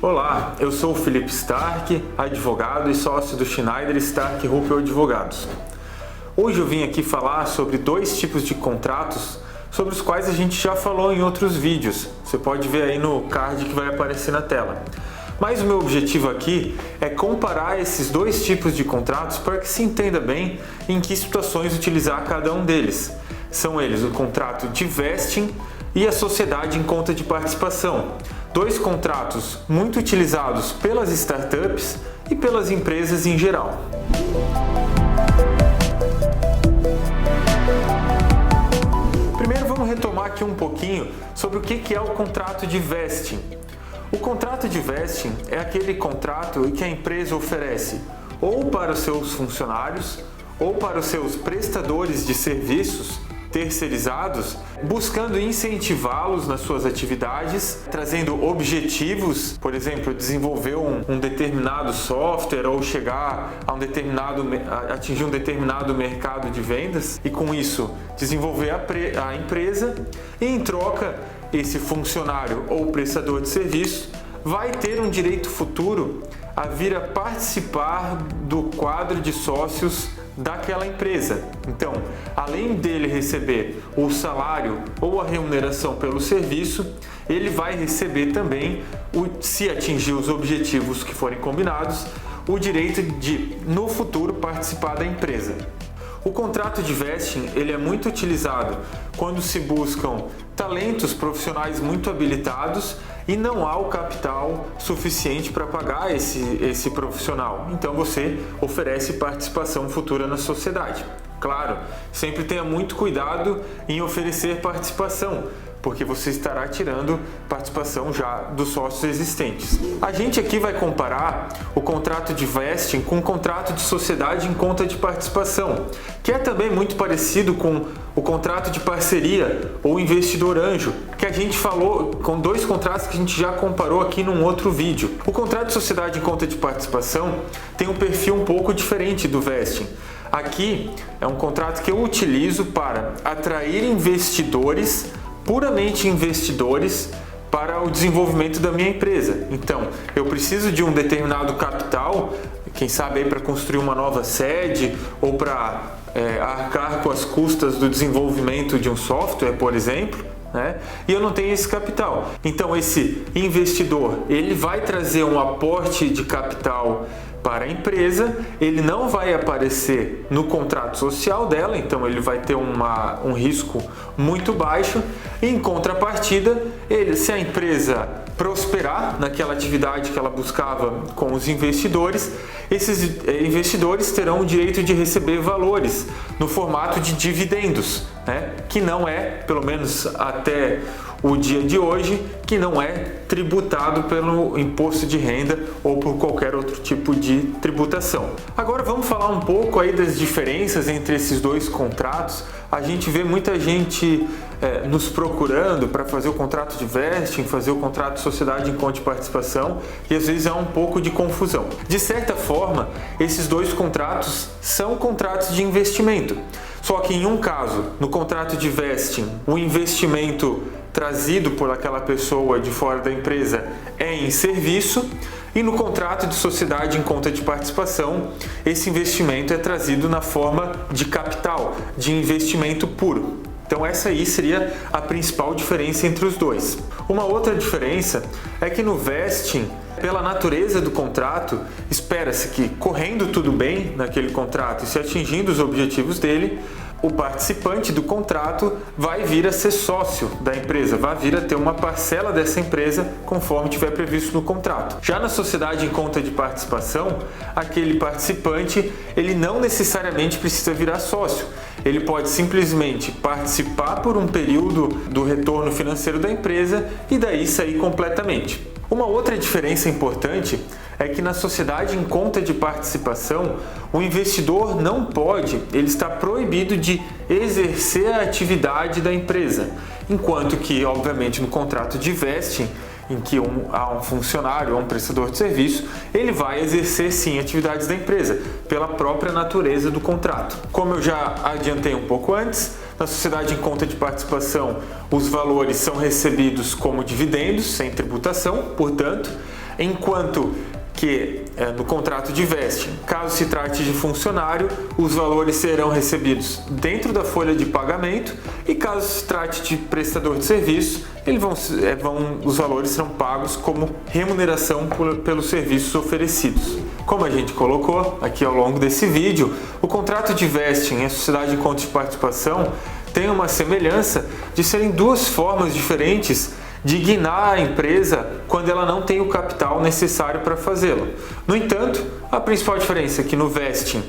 Olá, eu sou o Felipe Stark, advogado e sócio do Schneider Stark Ruppel Advogados. Hoje eu vim aqui falar sobre dois tipos de contratos sobre os quais a gente já falou em outros vídeos. Você pode ver aí no card que vai aparecer na tela. Mas o meu objetivo aqui é comparar esses dois tipos de contratos para que se entenda bem em que situações utilizar cada um deles. São eles o contrato de vesting e a sociedade em conta de participação. Dois contratos muito utilizados pelas startups e pelas empresas em geral. Primeiro vamos retomar aqui um pouquinho sobre o que é o contrato de vesting. O contrato de vesting é aquele contrato que a empresa oferece ou para os seus funcionários ou para os seus prestadores de serviços terceirizados, buscando incentivá-los nas suas atividades, trazendo objetivos, por exemplo, desenvolver um determinado software ou chegar a atingir um determinado mercado de vendas e com isso desenvolver a empresa e em troca esse funcionário ou prestador de serviço vai ter um direito futuro a vir a participar do quadro de sócios daquela empresa. Então, além dele receber o salário ou a remuneração pelo serviço, ele vai receber também, se atingir os objetivos que forem combinados, o direito de, no futuro, participar da empresa. O contrato de vesting ele é muito utilizado quando se buscam talentos profissionais muito habilitados e não há o capital suficiente para pagar esse profissional. Então você oferece participação futura na sociedade. Claro, sempre tenha muito cuidado em oferecer participação, porque você estará tirando participação já dos sócios existentes. A gente aqui vai comparar o contrato de vesting com o contrato de sociedade em conta de participação, que é também muito parecido com o contrato de parceria ou investidor anjo, que a gente falou com dois contratos que a gente já comparou aqui num outro vídeo. O contrato de sociedade em conta de participação tem um perfil um pouco diferente do vesting. Aqui é um contrato que eu utilizo para atrair investidores, puramente investidores, para o desenvolvimento da minha empresa. Então, eu preciso de um determinado capital, quem sabe aí para construir uma nova sede ou para arcar com as custas do desenvolvimento de um software, por exemplo, né? E eu não tenho esse capital. Então, esse investidor, ele vai trazer um aporte de capital para a empresa, ele não vai aparecer no contrato social dela, então ele vai ter um risco muito baixo. E em contrapartida, se a empresa prosperar naquela atividade que ela buscava com os investidores, esses investidores terão o direito de receber valores no formato de dividendos, né? Que não é, pelo menos até o dia de hoje, que não é tributado pelo imposto de renda ou por qualquer outro tipo de tributação. Agora vamos falar um pouco aí das diferenças entre esses dois contratos. A gente vê muita gente nos procurando para fazer o contrato de vesting, fazer o contrato de sociedade em conta de participação e às vezes há um pouco de confusão. De certa forma, esses dois contratos são contratos de investimento. Só que em um caso, no contrato de vesting, o investimento trazido por aquela pessoa de fora da empresa é em serviço, e no contrato de sociedade em conta de participação, esse investimento é trazido na forma de capital, de investimento puro. Então essa aí seria a principal diferença entre os dois. Uma outra diferença é que no vesting, pela natureza do contrato, espera-se que, correndo tudo bem naquele contrato e se atingindo os objetivos dele, o participante do contrato vai vir a ser sócio da empresa, vai vir a ter uma parcela dessa empresa conforme tiver previsto no contrato. Já na sociedade em conta de participação, aquele participante ele não necessariamente precisa virar sócio. Ele pode simplesmente participar por um período do retorno financeiro da empresa e daí sair completamente. Uma outra diferença importante é que na sociedade em conta de participação, o investidor não pode, ele está proibido de exercer a atividade da empresa, enquanto que, obviamente, no contrato de vesting, em que há um funcionário ou um prestador de serviço, ele vai exercer sim atividades da empresa, pela própria natureza do contrato. Como eu já adiantei um pouco antes, na sociedade em conta de participação, os valores são recebidos como dividendos, sem tributação, portanto, enquanto que no contrato de vesting, caso se trate de funcionário, os valores serão recebidos dentro da folha de pagamento e caso se trate de prestador de serviço, os valores serão pagos como remuneração pelos serviços oferecidos. Como a gente colocou aqui ao longo desse vídeo, o contrato de vesting e a sociedade de contas de participação têm uma semelhança de serem duas formas diferentes de guinar a empresa quando ela não tem o capital necessário para fazê-lo. No entanto, a principal diferença é que no vesting,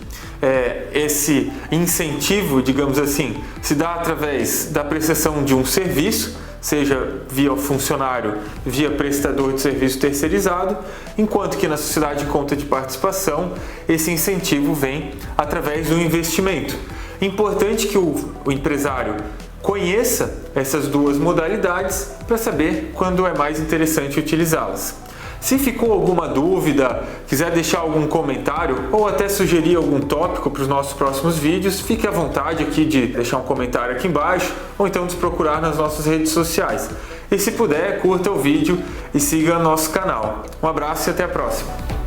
esse incentivo, digamos assim, se dá através da prestação de um serviço, seja via funcionário, via prestador de serviço terceirizado, enquanto que na sociedade de conta de participação, esse incentivo vem através do investimento. Importante que o empresário conheça essas duas modalidades para saber quando é mais interessante utilizá-las. Se ficou alguma dúvida, quiser deixar algum comentário ou até sugerir algum tópico para os nossos próximos vídeos, fique à vontade aqui de deixar um comentário aqui embaixo ou então nos procurar nas nossas redes sociais. E se puder, curta o vídeo e siga nosso canal. Um abraço e até a próxima!